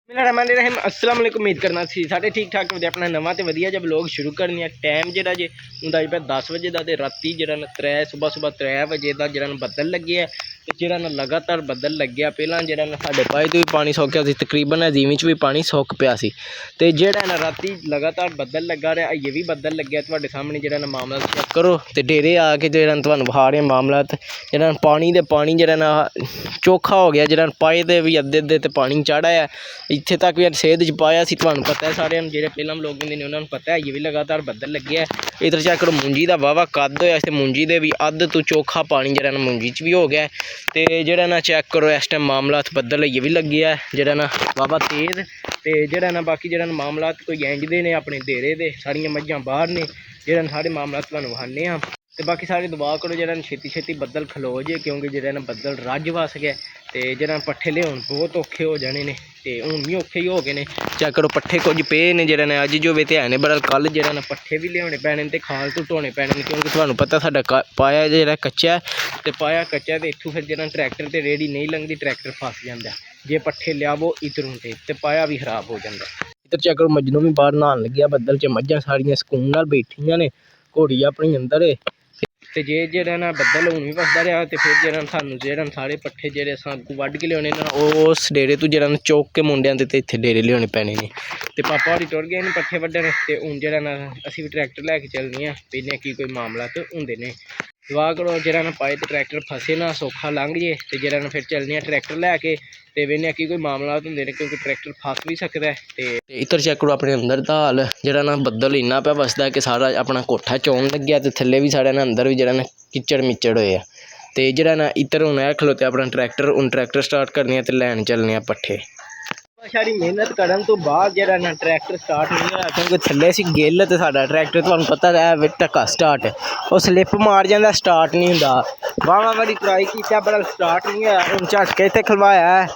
बिस्मिल्लाहिर्रहमानिर्रहीम अस्सलाम वालेकुम। उम्मीद करना सी सारे ठीक ठाक होते अपना नवा तो वधिया जब व्लॉग शुरू करनी है। टाइम जो जे हुंदा पे 10 बजे का राती जो सुबह 3 बजे का जो बदल लगे है तो जो लगातार बदल लग्या पहला जो साढ़े पाए तो भी पानी सौक्या तकरीबन अजीमी भी पानी सौक पिया तो जोड़ा राती लगातार बदल लगा रहा ये भी बदल लग्या थोड़े सामने जो मामला चेक करो तो डेरे आके जो विखा रहे मामला जो पानी जो चोखा हो गया जो पाए तो भी अद्धे तो पानी चढ़ा है इत्थे तक भी सेहत च पाया सी। तुहानूं पता है सारे जो पहला लोग होंगे उन्होंने पता है ये भी लगातार बदल लगे है। इधर चेक करो मुंजी का वाहवा कद होया तो मुंजी दे भी अद्ध तो चोखा पानी जो मुंजी च भी हो गया तो जोड़ा ना चेक करो इस टाइम मामला बदल ये भी लगे है जोड़ा ना वाहवा तेज़ तो जोड़ा ना बाकी जो मामला कोई इंजदे ने अपने डेरे दे सारिया मझां बाहर ने जो सारे मामला तुहानूं विखाने आ तो बाकी सारे दुआ करो जो छेती छेती बदल खलो जे क्योंकि जो बदल रज वस गए तो जो पट्ठे लियाउण बहुत औखे हो जाने ने तो हूँ भी औखे ही हो गए ने। चेक करो पट्ठे कुछ पे ने जो अज जो तो है बड़ा कल जो पट्ठे भी लियाने पैने तो खाल तो ढोने पैने क्योंकि तुहानूं पता साडा पाया जो कच्चा है तो पाया कच्चा तो इत्थों फिर जो ट्रैक्टर तो रेहड़ी नहीं लंघदी ट्रैक्टर फस जाता जे पट्ठे लियावो इधरों तो पाया भी खराब हो जाता। इधर चेक करो मजनू भी बाहर नहान लग्या बदल च मझां सारियां सुकून नाल बैठियां ने घोड़ी अपनी अंदर है तो जे जो बदल हूँ भी वसदा रहा तो फिर जो सानू जो सारे पट्ठे जो अगू वढ़ के लियाने उस डेरे तो जो चौक के मुंडिया तो इतने डेरे लियाने पैने ने तो पापा होरी टुर गए पट्ठे वढ़न तो हूँ जो असी भी ट्रैक्टर लैके चलने पहले की कोई मामला तो होंगे ने। दुआ करो जो पाए तो ट्रैक्टर फसे ना सौखा लंघ जे तो जो फिर चलने ट्रैक्टर लैके तो वेने की कोई मामला होंगे ने क्योंकि ट्रैक्टर फस भी सकता है। तो इधर चेक करो अपने अंदर दा हाल जो बदल इन्ना पे वसदा कि सारा अपना कोठा चौन लग्या तो थल्ले भी साढ़े अंदर भी जो किचड़ मिचड़ होए तो जो इधर हूँ खलोते अपना ट्रैक्टर हूँ ट्रैक्टर स्टार्ट करने तो लैन चलने पट्ठे सारी मेहनत करन तो बाद जो ट्रैक्टर स्टार्ट नहीं होया क्योंकि थल्ले सी गिल तो साडा ट्रैक्टर तुहानूं पता है ढक्का स्टार्ट वो स्लिप मार जाता स्टार्ट नहीं होंदा वाहवा बड़ी ट्राई किया बड़ा स्टार्ट नहीं होया हूँ झटके इत्थे खलवाया है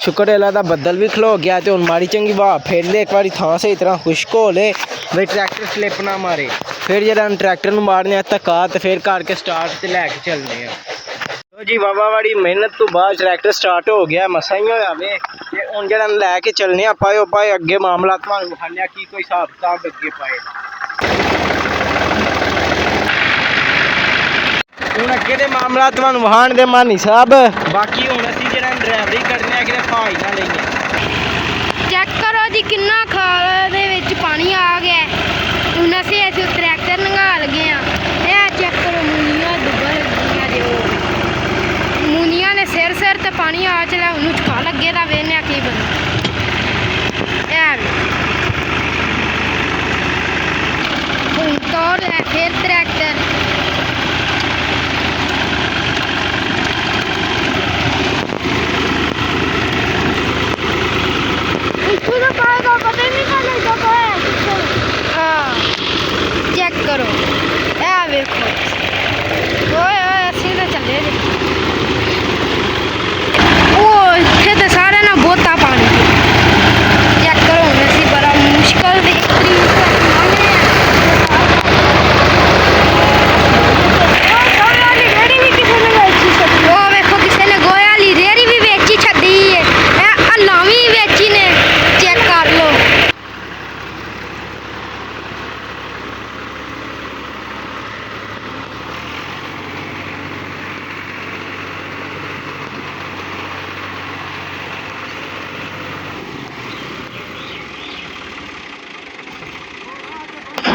शुक्र अल्लाह दा बदल भी खलो गया तो हूँ माड़ी चंगी वाह फेर ले एक बार थां सही तरह खुश्क हो ले बई ट्रैक्टर स्लिप ना मारे फिर जो ट्रैक्टर में मारने धक्का तो फिर करके स्टार्ट से लैके चलने तो जी वाहवा बड़ी मेहनत तो बाद ट्रैक्टर स्टार्ट हो गया मसा ही होया वे हूँ जो लैके चलने पाए पाए अगे मामला तुहानूं विखाने की कोई हिसाब किताब अगे पाए हूँ अगे दे मामला तुहानूं विखाण दे मानी साहब बाकी हूँ असीं जो ड्राइवरी करने कि भाई ना लईए। चेक करो जी किन्ना खाल दे विच पानी आ गया हूँ असीं ट्रैक्टर नंगा लगे हैं चेक करो मुनिया डुब्बा मुनिया ने सिर सिर तो पानी आ चला उन्होंने झुका लगे तो वेने की बना हूँ तौर है फिर ट्रैक्टर पता ही नहीं हाँ चेक करो वेखो तो चले इतने तो सारे ना बोता पानी चेक करो असी बड़ा मुश्किल वेखो किसी ने गोया वाली रेहड़ी भी बेची छड़ी है हल्ला भी बेची ने चेक कर लो।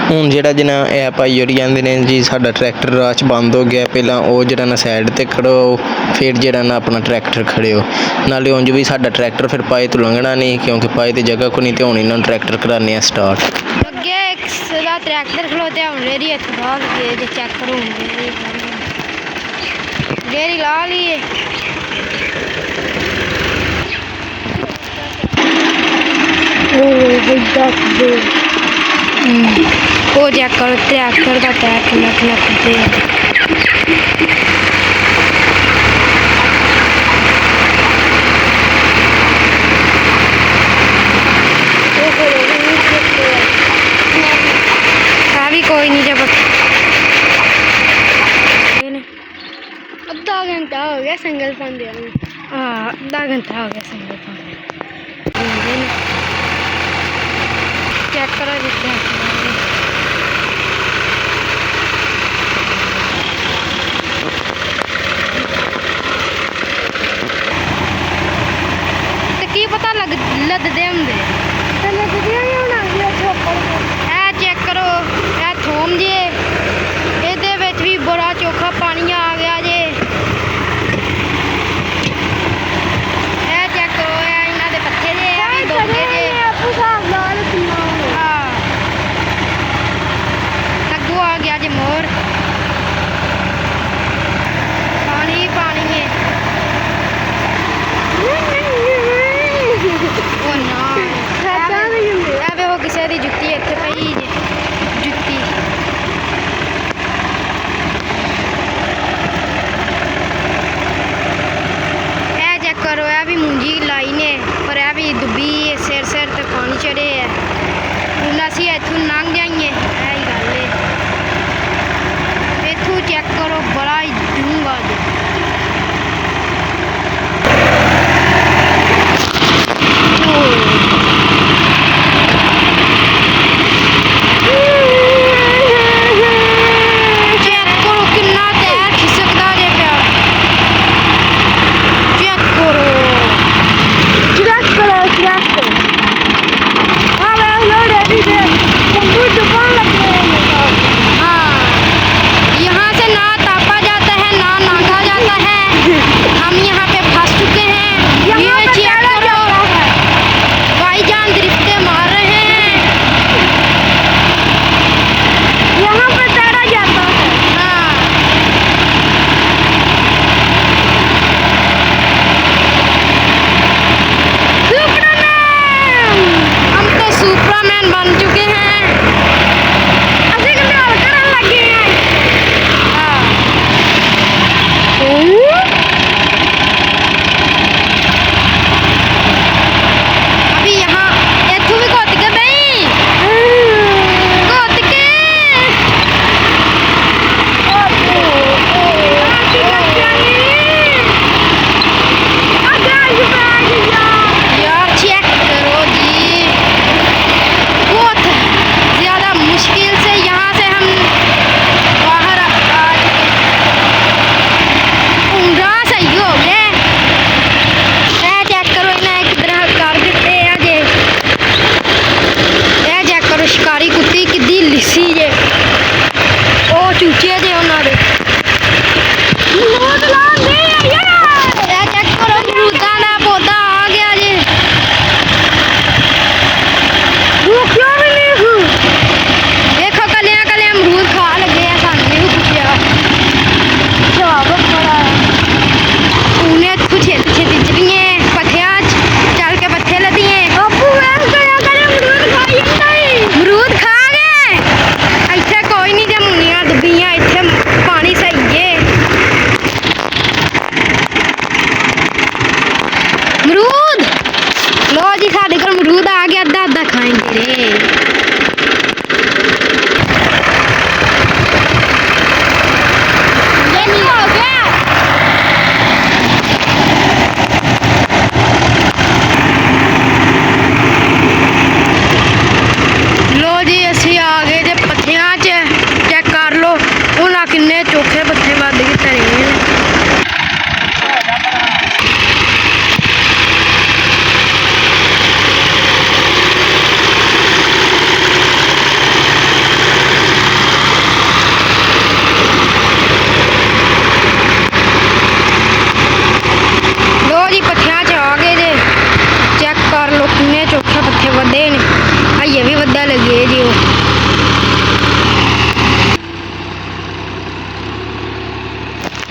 हूँ जोड़ा जना ए भाई होरी आंदे ने जी साडा ट्रैक्टर राह च बंद हो गया पहला वो जो ना साइड ते खड़ो फिर जो ना अपना ट्रैक्टर खड़े हो नाले उंज भी साडा ट्रैक्टर फिर पाए तो लंघना नहीं क्योंकि पाए तो जगह को नहीं तो हूँ इन्होंने ट्रैक्टर कराने स्टार्ट अगे एक सदा ट्रैक्टर खलोते हूँ रेहड़ी ला लिए चेक करो रेहड़ी ला लिए वो चेक करो ट्रैक्टर का पैर कितना कितना करते भी कोई नहीं जब आधा घंटा हो गया संगल पांदे हाँ आधा घंटा हो गया संगल पांदे करो जितने की पता लददे होंगे चेक करो ए थोम जे ਇਹਦੇ ਵਿੱਚ ਵੀ ਬੜਾ ਚੋਖਾ ਪਾਣੀ ਆ ਗਿਆ ਜੇ ਇਹ ਚੈੱਕ ਕਰੋ ਇਹ ਇਹਨਾਂ ਦੇ ਪੱਥੇ ਜੇ ਇਹ ਵੀ ਡੋਗੇ ਜੇ ਹਾਂ ਅੱਗੋਂ ਆ ਗਿਆ ਜੇ ਮੋਰ ਪਾਣੀ ਪਾਣੀ ਹੈ ਉਹ ਨਾ ਇਹ ਵੇ ਉਹ ਕਿਸੇ ਦੀ ਜੁੱਤੀ ਇੱਥੇ ਪਈ ਜੇ ਜੁੱਤੀ ਇਹ ਚੈੱਕ ਕਰੋ ਇਹ ਵੀ ਮੂੰਜੀ ਲਾਈ ਨੇ ਪਰ ਇਹ ਵੀ ਡੁੱਬੀ ਸਿਰ ਸਿਰ ਤੇ ਪਾਣੀ ਚੜੇ ਹੈ ਹੁਣ ਅਸੀਂ ਇੱਥੋਂ ਲੰਘ ਜਾਈਏ ਇਹ ਹੀ ਗੱਲ ਹੈ ਇੱਥੋਂ ਚੈੱਕ ਕਰੋ ਬੜਾ ਹੀ ਡੂੰਘਾ ਜੇ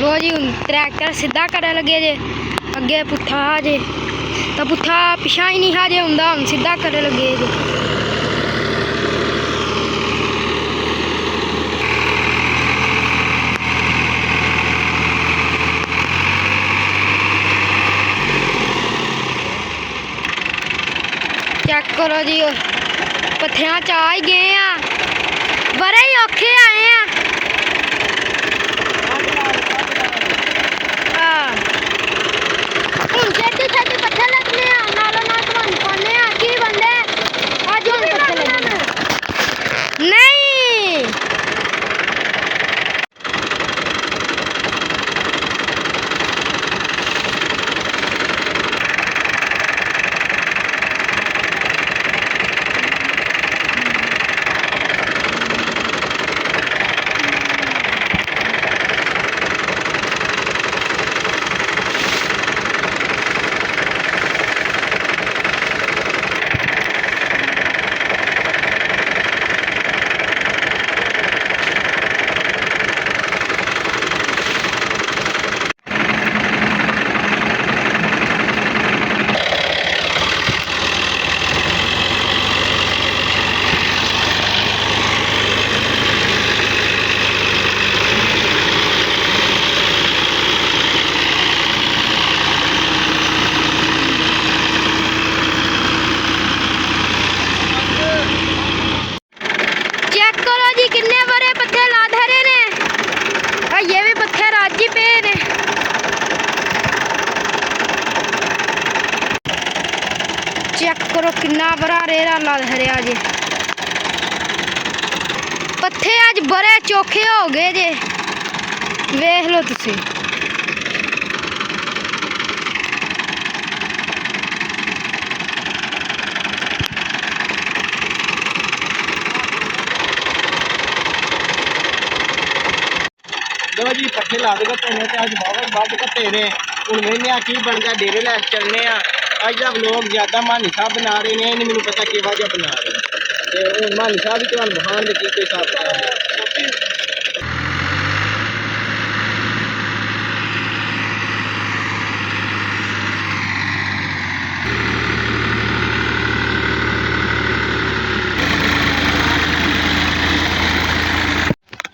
लो जी ट्रैक्टर सीधा करे लगे जे अगे पुट्ठा जे तो पुट्ठा पिछा ही नहीं हा जे हुंदा हुण सीधा करे लगे जे चेक करो जी पत्थियां च आ ही गए हैं बड़े ही औखे आए हैं पत्थर लगने नालों नाल पाने की बंदे अज हुण पत्थर लगने ਚੈੱਕ ਕਰੋ ਕਿੰਨਾ ਬੜਾ ਰੇੜਾ ਲੱਗ ਰਿਹਾ ਜੇ। ਪੱਠੇ ਅੱਜ ਬੜੇ ਚੋਖੇ ਹੋ ਗਏ ਜੇ, ਵੇਖ ਲਓ ਤੁਸੀਂ। ਚਲੋ ਜੀ ਪੱਠੇ ਲਾ ਦੇ ਘੱਟੇ ਨੇ ਤੇ ਅੱਜ ਬਹੁਤ ਵੱਧ ਘੱਟੇ ਨੇ। ਹੁਣ ਵੇਖਦੇ ਆ ਕੀ ਬਣਦਾ, ਡੇਰੇ ਲੈ ਕੇ ਚੱਲਨੇ ਆ। ਅੱਜ ਦਾ ਵਲੋਗ ਜ਼ਿਆਦਾ ਮਾਨੀ ਸਾਹਿਬ ਬਣਾ ਰਹੇ ਨੇ, ਇਹ ਨਹੀਂ ਮੈਨੂੰ ਪਤਾ ਕਿਹੋ ਜਿਹਾ ਬਣਾ ਰਹੇ ਨੇ। ਤੇ ਹੁਣ ਮਾਨੀ ਸਾਹਿਬ ਵੀ ਤੁਹਾਨੂੰ ਦਿਖਾਉਣਗੇ ਕੀ ਕੋਈ ਹਿਸਾਬ ਕਿਤਾਬ ਹੈ।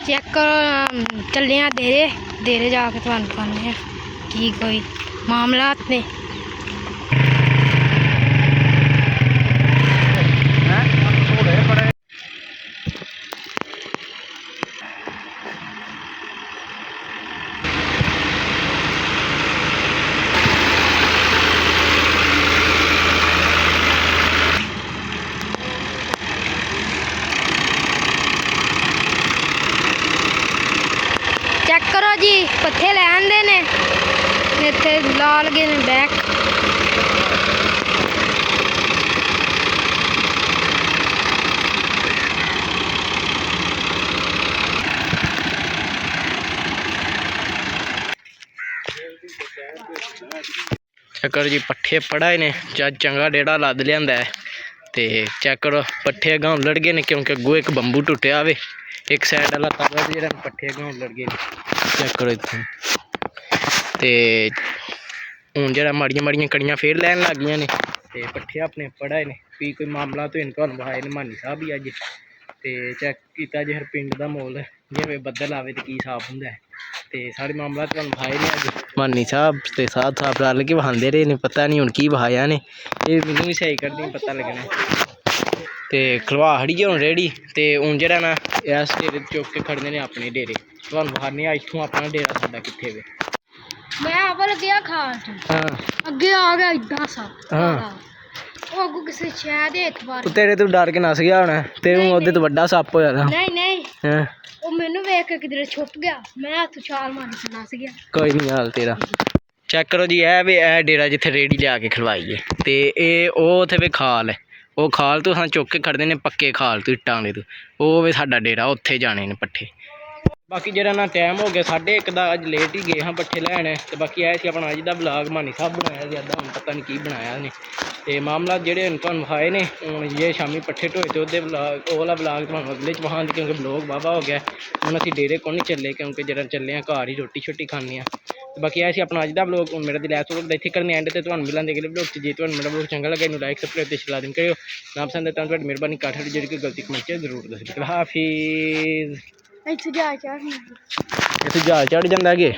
ਚੈੱਕ ਕਰੋ, ਚੱਲੇ ਆ ਡੇਰੇ ਜਾ ਕੇ ਤੁਹਾਨੂੰ ਦਿਖਾਉਂਦੇ ਆ ਕੀ ਕੋਈ ਮਾਮਲਾਤ ਨੇ। ਚੈੱਕ ਕਰੋ ਜੀ, ਪੱਠੇ ਲੈ ਆਂਦੇ ਨੇ, ਇੱਥੇ ਲਾ ਲਗੇ ਨੇ ਬੈਕ। ਚੈੱਕ ਕਰੋ ਜੀ, ਪੱਠੇ ਪੜਾਏ ਨੇ, ਜਦ ਚੰਗਾ ਡੇੜਾ ਲੱਦ ਲਿਆਂਦਾ ਹੈ। ਤੇ ਚੈੱਕ ਕਰੋ ਪੱਠੇ ਅਗਾਂਹ ਲੜ ਗਏ ਨੇ, ਕਿਉਂਕਿ ਅੱਗੋਂ ਇੱਕ ਬੰਬੂ ਟੁੱਟਿਆ ਵੇ। ਇੱਕ ਸਾਈਡ ਵਾਲਾ ਤਾਰਾ ਜਿਹੜਾ ਪੱਠੇ ਅਗਾਂਹ ਲੜ ਗਏ ਨੇ। ਚੈੱਕ ਕਰੋ ਇੱਥੇ। ਤੇ ਹੁਣ ਜਿਹੜਾ ਮਾੜੀਆਂ ਮਾੜੀਆਂ ਕੜੀਆਂ ਫੇਰ ਲੈਣ ਲੱਗ ਗਈਆਂ ਨੇ। ਤੇ ਪੱਠੇ ਆਪਣੇ ਪੜਾਏ ਨੇ, ਵੀ ਕੋਈ ਮਾਮਲਾ ਤੋਂ ਤੁਹਾਨੂੰ ਵਿਖਾਏ ਨੇ ਮਾਨੀ ਸਾਹਿਬ ਵੀ ਅੱਜ। ਤੇ ਚੈੱਕ ਕੀਤਾ ਜੇ ਹਰ ਪਿੰਡ ਦਾ ਮਾਹੌਲ, ਜਿਵੇਂ ਬੱਦਲ ਆਵੇ ਤੇ ਕੀ ਹਿਸਾਬ ਹੁੰਦਾ ਹੈ। ਤੇ ਸਾਰੇ ਮਾਮਲਾ ਤੁਹਾਨੂੰ ਵਿਖਾਏ ਨੇ ਅੱਜ ਮਾਨੀ ਸਾਹਿਬ ਤੇ ਸਾਧ ਸਾਹਿਬ ਰਲ ਕੇ ਵਹਾਉਂਦੇ ਰਹੇ ਨੇ। ਪਤਾ ਨਹੀਂ ਹੁਣ ਕੀ ਵਿਖਾਇਆ ਨੇ, ਇਹ ਮੈਨੂੰ ਵੀ ਸਹੀ ਕਰਨੀ ਪਤਾ ਲੱਗਣਾ। ਤੇ ਖਲਵਾਹੜੀ ਹੁਣ ਰੇੜੀ। ਤੇ ਹੁਣ ਜਿਹੜਾ ਨਾ ਇਸ ਡੇਰੇ ਚੁੱਕ ਕੇ ਖੜਦੇ ਨੇ ਆਪਣੇ ਡੇਰੇ। ਤੁਹਾਨੂੰ ਵਿਖਾਉਂਦੇ ਆ ਇੱਥੋਂ ਆਪਣਾ ਡੇਰਾ ਸਾਡਾ ਕਿੱਥੇ ਵੇ। ਮੈਂ ਅਵਲ ਗਿਆ ਖਾਟ, ਅੱਗੇ ਆ ਗਿਆ ਇਦਾਂ ਸਾ। ਉਹ ਅੱਗੋਂ ਕਿਸੇ ਸ਼ਹਿਰ ਦੇ ਇਤਵਾਰ ਤੇਰੇ ਤੋਂ ਡਰ ਕੇ ਨਸ ਗਿਆ ਹੋਣਾ, ਤੇ ਉਹਦੇ ਤੋਂ ਵੱਡਾ ਸੱਪ ਹੋਇਆ ਦਾ। ਨਹੀਂ ਉਹ ਮੈਨੂੰ ਵੇਖ ਕੇ ਕਿਧਰੇ ਛੁਪ ਗਿਆ, ਮੈਂ ਹੱਥ ਛਾਲ ਮਾਰ ਕੇ ਨਸ ਗਿਆ। ਕੋਈ ਨਹੀਂ ਹਾਲ ਤੇਰਾ। ਚੈੱਕ ਕਰੋ ਜੀ, ਇਹ ਵੇ ਇਹ ਡੇਰਾ ਜਿੱਥੇ ਰੇੜੀ ਲਿਆ ਕੇ ਖਲਵਾਈਏ। ਤੇ ਇਹ ਉਹ ਉੱਥੇ ਵੇ ਖਾਲ ਹੈ, ਉਹ ਖਾਲ ਤੋਂ ਸਾਨੂੰ ਚੁੱਕ ਕੇ ਖੜਦੇ ਨੇ, ਪੱਕੇ ਖਾਲ ਤੋਂ ਇੱਟਾਂ ਵਾਲੇ ਤੋਂ। ਉਹ ਵੇ ਸਾਡਾ ਡੇਰਾ, ਉੱਥੇ ਜਾਣੇ ਨੇ ਪੱਠੇ। ਬਾਕੀ ਜਿਹੜਾ ਨਾ ਟਾਈਮ ਹੋ ਗਿਆ 1:30 ਦਾ, ਅੱਜ ਲੇਟ ਹੀ ਗਏ ਹਾਂ ਪੱਠੇ ਲੈਣ। ਤੇ ਬਾਕੀ ਆਇਆ ਸੀ ਆਪਣਾ ਅੱਜ ਦਾ ਵਲੌਗ, ਮਾਨੀ ਸਾਹਿਬ ਬਣਾਇਆ ਜ਼ਿਆਦਾ, ਹੁਣ ਪਤਾ ਨਹੀਂ ਕੀ ਬਣਾਇਆ ਉਹਨੇ। ਤੇ ਮਾਮਲਾ ਜਿਹੜੇ ਹੁਣ ਤੁਹਾਨੂੰ ਵਿਖਾਏ ਨੇ, ਹੁਣ ਜੇ ਸ਼ਾਮੀ ਪੱਠੇ ਢੋਏ ਤੇ ਉਹਦੇ ਵਲੌਗ, ਉਹ ਵਾਲਾ ਵਲੌਗ ਤੁਹਾਨੂੰ ਅਗਲੇ 'ਚ ਵਿਖਾਉਣ, ਕਿਉਂਕਿ ਵਲੌਗ ਵਾਹਵਾ ਹੋ ਗਿਆ। ਹੁਣ ਅਸੀਂ ਡੇਰੇ ਕੋਲ ਨਹੀਂ ਚੱਲੇ, ਕਿਉਂਕਿ ਜਿਹੜਾ ਚੱਲੇ ਹਾਂ ਘਰ ਹੀ ਰੋਟੀ ਛੋਟੀ ਖਾਂਦੇ ਹਾਂ। ਤੇ ਬਾਕੀ ਆਇਆ ਸੀ ਆਪਣਾ ਅੱਜ ਦਾ ਵਲੌਗ। ਹੁਣ ਮੇਰਾ ਦਿਲ ਐਸ ਵਲੌਗ ਦਾ ਇੱਥੇ ਕਰਨੇ ਐਂਡ ਤੇ ਤੁਹਾਨੂੰ ਮਿਲਾਂਗੇ ਅਗਲੇ ਵਲੌਗ 'ਚ। ਜੇ ਤੁਹਾਨੂੰ ਮੇਰਾ ਵਲੌਗ ਚੰਗਾ ਲੱਗਾ ਇਹਨੂੰ ਲਾਈਕ ਸਬਸਕ੍ਰਾਈਬ ਤੇ ਸ਼ੇਅਰ ਕਰਿਓ। ਨਾ ਪਸੰਦ ਤਾਂ ਤੁਹਾਡੀ ਮਿਹਰਬਾਨੀ, ਕਾਠ ਜਿਹੜੀ ਕੋਈ ਗਲਤੀ ਕਮੈਂਟ 'ਚ ਜ਼ਰੂਰ ਦੱਸਿਓ। ਹਾਫਿਜ਼। ਇੱਥੇ ਜਾ ਇੱਥੇ ਜਹਾਜ਼ ਚੜ੍ਹ ਜਾਂਦਾ ਅੱਗੇ।